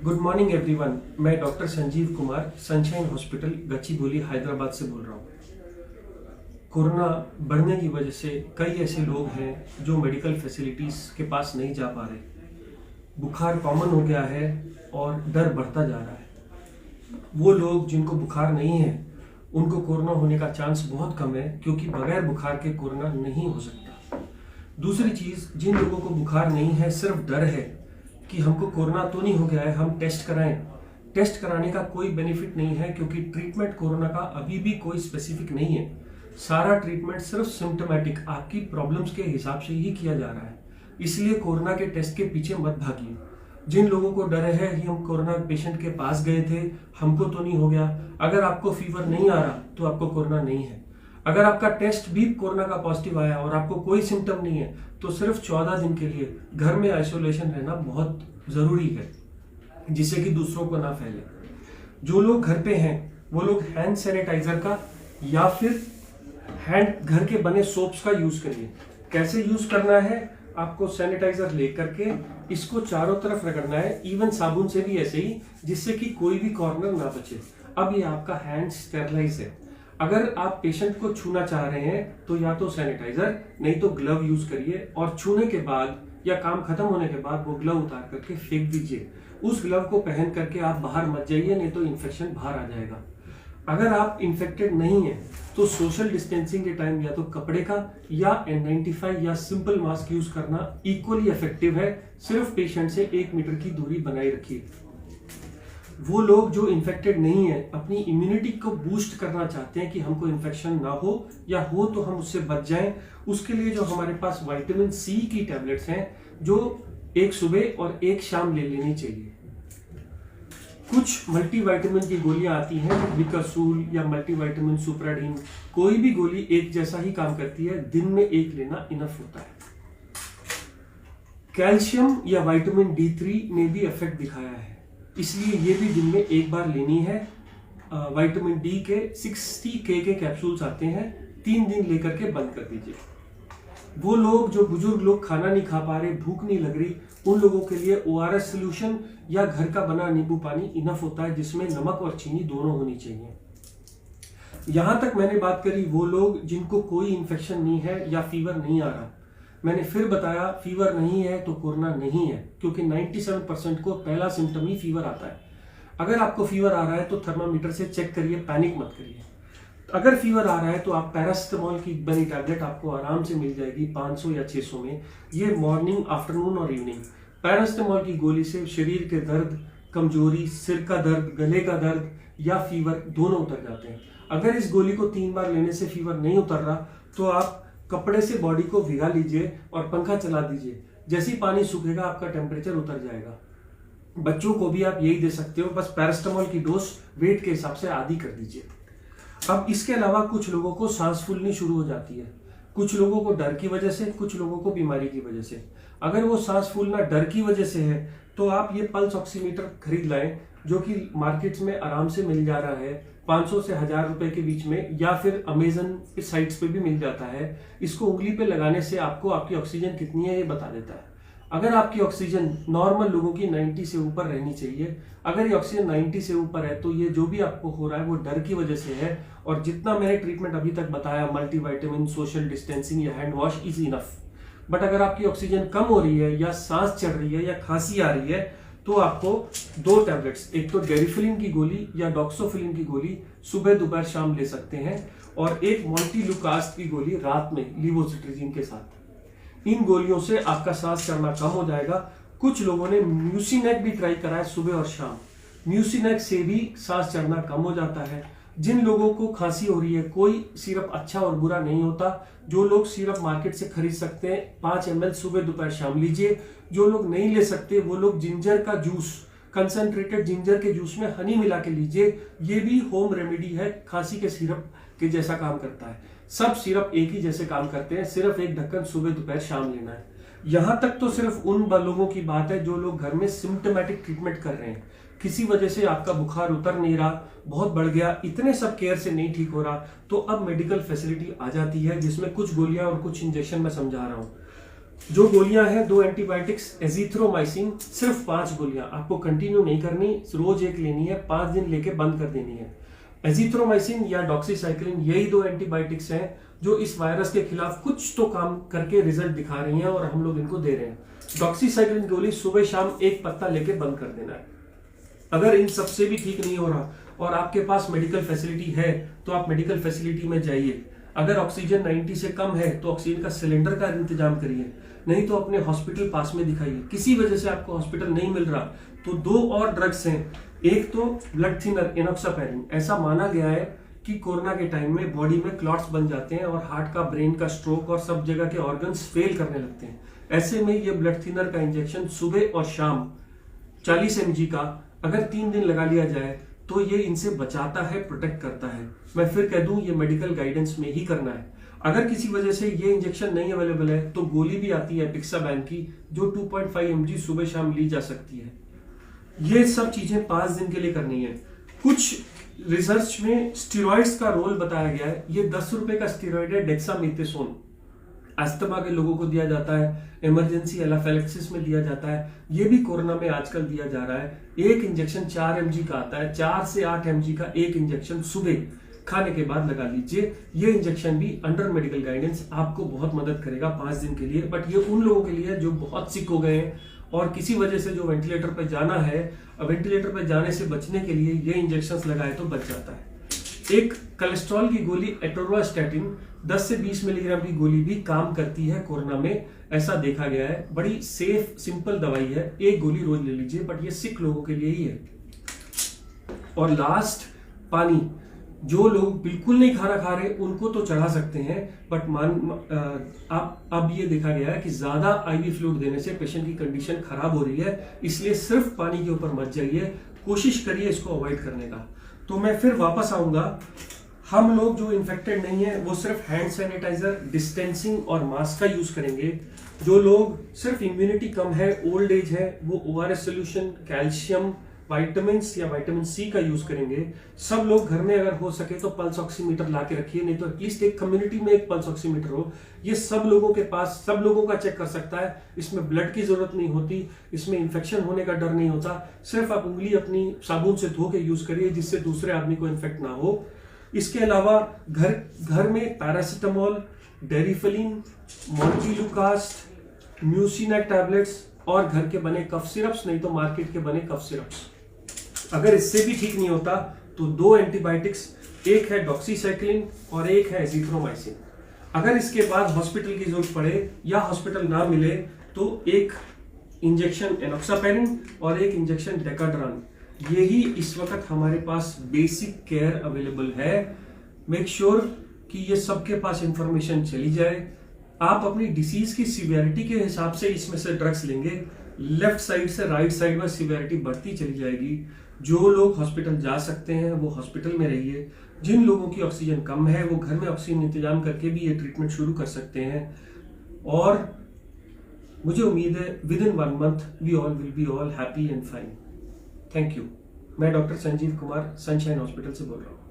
Good morning everyone. मैं doctor Sanjeev Kumar Sunshine hospital Gachibowli Hyderabad से बोल रहा हूँ। कोरोना बढ़ने की वजह से कई ऐसे लोग हैं जो मेडिकल फैसिलिटीज़ के पास नहीं जा पा रहे। बुखार कॉमन हो गया है और डर बढ़ता जा रहा है। वो लोग जिनको बुखार नहीं है उनको कोरोना होने का चांस बहुत कम है, क्योंकि बगैर बुखार के कोरोना नहीं हो सकता। दूसरी चीज़, जिन लोगों को बुखार नहीं है, सिर्फ डर है कि हमको कोरोना तो नहीं हो गया है, हम टेस्ट कराएं। टेस्ट कराने का कोई बेनिफिट नहीं है, क्योंकि ट्रीटमेंट कोरोना का अभी भी कोई स्पेसिफिक नहीं है। सारा ट्रीटमेंट सिर्फ सिम्टोमेटिक आपकी प्रॉब्लम्स के हिसाब से ही किया जा रहा है। इसलिए कोरोना के टेस्ट के पीछे मत भागिए। जिन लोगों को डर है कि हम कोरोना पेशेंट के पास गए थे, हमको तो नहीं हो गया, अगर आपको फीवर नहीं आ रहा तो आपको कोरोना नहीं है। अगर आपका टेस्ट भी कोरोना का पॉजिटिव आया और आपको कोई सिम्टम नहीं है तो सिर्फ 14 दिन के लिए घर में आइसोलेशन रहना बहुत जरूरी है, जिससे कि दूसरों को ना फैले। जो लोग घर पे हैं वो लोग हैंड सैनिटाइजर का या फिर घर के बने सोप्स का यूज करिए। कैसे यूज करना है, आपको सैनिटाइजर लेकर के इसको चारों तरफ रगड़ना है, इवन साबुन से भी ऐसे ही, जिससे कि कोई भी कॉर्नर ना बचे। अब ये आपका हैंड स्टेरलाइज है। अगर आप पेशेंट को छूना चाह रहे हैं तो या तो सैनिटाइजर नहीं तो ग्लव यूज करिए, और छूने के बाद या काम खत्म होने के बाद वो ग्लव उतार करके फेंक दीजिए। उस ग्लव को पहन करके आप बाहर मत जाइए, नहीं तो इन्फेक्शन बाहर आ जाएगा। अगर आप इन्फेक्टेड नहीं है तो सोशल डिस्टेंसिंग के टाइम या तो कपड़े का या N95 या सिंपल मास्क यूज करना इक्वली इफेक्टिव है। सिर्फ पेशेंट से 1 मीटर की दूरी बनाए रखिए। वो लोग जो इन्फेक्टेड नहीं है अपनी इम्यूनिटी को बूस्ट करना चाहते हैं कि हमको इन्फेक्शन ना हो, या हो तो हम उससे बच जाएं, उसके लिए जो हमारे पास विटामिन सी की टैबलेट्स हैं, जो एक सुबह और एक शाम ले लेनी चाहिए। कुछ मल्टीविटामिन की गोलियां आती हैं, विकासूल या मल्टीविटामिन सुप्राडीन, कोई भी गोली एक जैसा ही काम करती है, दिन में एक लेना इनफ होता है। कैल्शियम या विटामिन D3 ने भी इफेक्ट दिखाया है, इसलिए ये भी दिन में एक बार लेनी है। विटामिन डी के 60K के कैप्सूल्स आते हैं, 3 दिन लेकर के बंद कर दीजिए। वो लोग जो बुजुर्ग लोग खाना नहीं खा पा रहे, भूख नहीं लग रही, उन लोगों के लिए ORS सोल्यूशन या घर का बना नींबू पानी इनफ होता है, जिसमें नमक और चीनी दोनों होनी चाहिए। यहां तक मैंने बात करी वो लोग जिनको कोई इन्फेक्शन नहीं है या फीवर नहीं आ रहा। मैंने फिर बताया, फीवर नहीं है तो कोरोना नहीं है, क्योंकि 97% को पहला सिम्टम ही फीवर आता है। अगर आपको फीवर आ रहा है तो थर्मामीटर से चेक करिए, पैनिक मत करिए। अगर फीवर आ रहा है तो आप पैरासिटामोल की बनी टैबलेट आपको आराम से मिल जाएगी 500 या 600 में। ये मॉर्निंग, आफ्टरनून और इवनिंग। पैरासिटामोल की गोली से शरीर के दर्द, कमजोरी, सिर का दर्द, गले का दर्द या फीवर दोनों उतर जाते हैं। अगर इस गोली को 3 बार लेने से फीवर नहीं उतर रहा तो आप कपड़े से बॉडी को भिगा लीजिए और पंखा चला दीजिए। जैसे ही पानी सूखेगा आपका टेम्परेचर उतर जाएगा। बच्चों को भी आप यही दे सकते हो, बस पैरासिटामोल की डोज वेट के हिसाब से आधी कर दीजिए। अब इसके अलावा कुछ लोगों को सांस फूलनी शुरू हो जाती है, कुछ लोगों को डर की वजह से, कुछ लोगों को बीमारी की वजह से। अगर वो सांस फूलना डर की वजह से है तो आप ये पल्स ऑक्सीमीटर खरीद लाएं, जो कि मार्केट्स में आराम से मिल जा रहा है 500 से 1000 रुपए के बीच में, या फिर अमेजन साइट्स पे भी मिल जाता है। इसको उंगली पे लगाने से आपको आपकी ऑक्सीजन कितनी है ये बता देता है। अगर आपकी ऑक्सीजन नॉर्मल लोगों की 90 से ऊपर रहनी चाहिए, अगर ये ऑक्सीजन 90 से ऊपर है तो ये जो भी आपको हो रहा है वो डर की वजह से है। और जितना मैंने ट्रीटमेंट अभी तक बताया, मल्टीविटामिन, सोशल डिस्टेंसिंग या hand wash is enough. But अगर आपकी ऑक्सीजन कम हो रही है या सांस चढ़ रही है या खांसी आ रही है तो आपको 2 टैबलेट्स, एक तो डेरिफिलिन की गोली या डॉक्सोफिलिन की गोली सुबह दोपहर शाम ले सकते हैं, और एक मोंटेलुकास्ट की गोली रात में लिवोसिट्रिजिन के साथ। इन गोलियों से आपका सांस चढ़ना कम हो जाएगा। कुछ लोगों ने म्यूसिनेक भी ट्राई करा है सुबह और शाम, म्यूसिनेक से भी सांस चढ़ना कम हो जाता है। जिन लोगों को खांसी हो रही है, कोई सिरप अच्छा और बुरा नहीं होता। जो लोग सिरप मार्केट से खरीद सकते हैं 5 ml सुबह दोपहर शाम लीजिए। जो लोग नहीं ले सकते वो लोग जिंजर का जूस, कंसंट्रेटेड जिंजर के जूस में हनी मिला के लीजिए। ये भी होम रेमेडी है, खांसी के सिरप के जैसा काम करता है। सब सिरप एक ही जैसे काम करते हैं, सिर्फ एक ढक्कन सुबह दोपहर शाम लेना है। यहां तक तो सिर्फ उन लोगों की बात है जो लोग घर में सिम्टोमेटिक ट्रीटमेंट कर रहे हैं। किसी वजह से आपका बुखार उतर नहीं रहा, बहुत बढ़ गया, इतने सब केयर से नहीं ठीक हो रहा, तो अब मेडिकल फैसिलिटी आ जाती है, जिसमें कुछ गोलियां और कुछ इंजेक्शन मैं समझा रहा हूं। जो गोलियां हैं, 2 एंटीबायोटिक्स, एजिथ्रोमाइसिन, सिर्फ 5 गोलियां, आपको कंटिन्यू नहीं करनी, रोज एक लेनी है, 5 दिन लेके बंद कर देनी है। एजिथ्रोमाइसिन या डॉक्सीसाइक्लिन, यही 2 एंटीबायोटिक्स हैं जो इस वायरस के खिलाफ कुछ तो काम करके रिजल्ट दिखा रही हैं और हम लोग इनको दे रहे हैं। डॉक्सीसाइक्लिन गोली सुबह शाम एक पत्ता लेके बंद कर देना है। अगर इन सबसे भी ठीक नहीं हो रहा और आपके पास मेडिकल फैसिलिटी है तो आप मेडिकल फैसिलिटी में जाइए। अगर ऑक्सीजन 90 से कम है तो ऑक्सीजन का सिलेंडर का इंतजाम करिए, नहीं तो अपने हॉस्पिटल पास में दिखाइए। किसी वजह से आपको हॉस्पिटल नहीं मिल रहा तो 2 और ड्रग्स हैं, एक तो ब्लड थिनर एनोक्सापैरिन। ऐसा माना गया है कि कोरोना के टाइम में बॉडी में क्लॉट्स बन जाते हैं और हार्ट का, ब्रेन का, स्ट्रोक और सब जगह के ऑर्गन्स फेल करने लगते हैं। ऐसे में ये ब्लड थिनर का इंजेक्शन सुबह और शाम 40 mg का अगर 3 दिन लगा लिया जाए तो ये इनसे बचाता है, प्रोटेक्ट करता है। मैं फिर कह दूं, ये मेडिकल गाइडेंस में ही करना है। अगर किसी वजह से ये इंजेक्शन नहीं अवेलेबल है तो गोली भी आती है पिक्साबैन की, जो 2.5 mg सुबह शाम ली जा सकती है। ये सब चीजें 5 दिन के लिए करनी है। कुछ रिसर्च में स्टीरॉइड्स का रोल बताया गया है। ये 10 रुपए का स्टीरॉइड है, डेक्सामेथासोन। अस्थमा के लोगों को दिया जाता है, इमरजेंसी एनाफिलैक्सिस में दिया जाता है, ये भी कोरोना में आजकल दिया जा रहा है। एक इंजेक्शन 4 mg का आता है, 4 से 8 mg का एक इंजेक्शन सुबह खाने के बाद लगा लीजिए। ये इंजेक्शन भी अंडर मेडिकल गाइडेंस आपको बहुत मदद करेगा 5 दिन के लिए। बट ये उन लोगों के लिए जो बहुत सिक हो गए हैं और किसी वजह से जो वेंटिलेटर पर जाना है, वेंटिलेटर पर जाने से बचने के लिए ये इंजेक्शन लगाए तो बच जाता है। एक कोलेस्ट्रॉल की गोली एटोरवास्टैटिन 10 से 20 मिलीग्राम की गोली भी काम करती है कोरोना में, ऐसा देखा गया है। बड़ी सेफ सिंपल दवाई है, एक गोली रोज ले लीजिए, बट ये सिक लोगों के लिए ही है। और लास्ट, पानी। जो लोग बिल्कुल नहीं खाना खा रहे उनको तो चढ़ा सकते हैं, बट अब ये देखा गया है कि ज्यादा आईवी फ्लूइड देने से पेशेंट की कंडीशन खराब हो रही है, इसलिए सिर्फ पानी के ऊपर मत जाइए, कोशिश करिए इसको अवॉइड करने का। तो मैं फिर वापस आऊंगा, हम लोग जो इन्फेक्टेड नहीं है वो सिर्फ हैंड सैनिटाइजर, डिस्टेंसिंग और मास्क का यूज करेंगे। जो लोग सिर्फ इम्यूनिटी कम है, ओल्ड एज है, वो ORS सोल्यूशन, कैल्शियम, विटामिन या विटामिन C का यूज करेंगे। सब लोग घर में अगर हो सके तो पल्स ऑक्सीमीटर ला के रखिए, नहीं तो एटलीस्ट एक कम्युनिटी में एक पल्स ऑक्सीमीटर हो। ये सब लोगों के पास, सब लोगों का चेक कर सकता है। इसमें ब्लड की जरूरत नहीं होती, इसमें इंफेक्शन होने का डर नहीं होता। सिर्फ आप उंगली अपनी साबुन से धो के यूज करिए जिससे दूसरे आदमी को इन्फेक्ट ना हो। इसके अलावा घर में पैरासिटामोल, डेरिफलिन, मोन्टिलुकास्ट, म्यूसिनेक टैबलेट्स और घर के बने कफ सिरप्स, नहीं तो मार्केट के बने कफ सिरप्स। अगर इससे भी ठीक नहीं होता तो 2 एंटीबायोटिक्स, एक है डॉक्सीसाइक्लिन और एक है एजिथ्रोमाइसिन। अगर इसके बाद हॉस्पिटल की जरूरत पड़े या हॉस्पिटल ना मिले तो एक इंजेक्शन एनोक्सापैरिन और एक इंजेक्शन डेकाड्रान, यही इस वक्त हमारे पास बेसिक केयर अवेलेबल है। मेक श्योर कि ये सबके पास इंफॉर्मेशन चली जाए। आप अपनी डिसीज की सिवियरिटी के हिसाब से इसमें से ड्रग्स लेंगे, लेफ्ट साइड से राइट साइड में सिवियरिटी बढ़ती चली जाएगी। जो लोग हॉस्पिटल जा सकते हैं वो हॉस्पिटल में रहिए, जिन लोगों की ऑक्सीजन कम है वो घर में ऑक्सीजन इंतजाम करके भी ये ट्रीटमेंट शुरू कर सकते हैं। और मुझे उम्मीद है within 1 month we all will be all happy and fine. Thank you. मैं doctor Sanjeev Kumar Sunshine hospital से बोल रहा हूँ।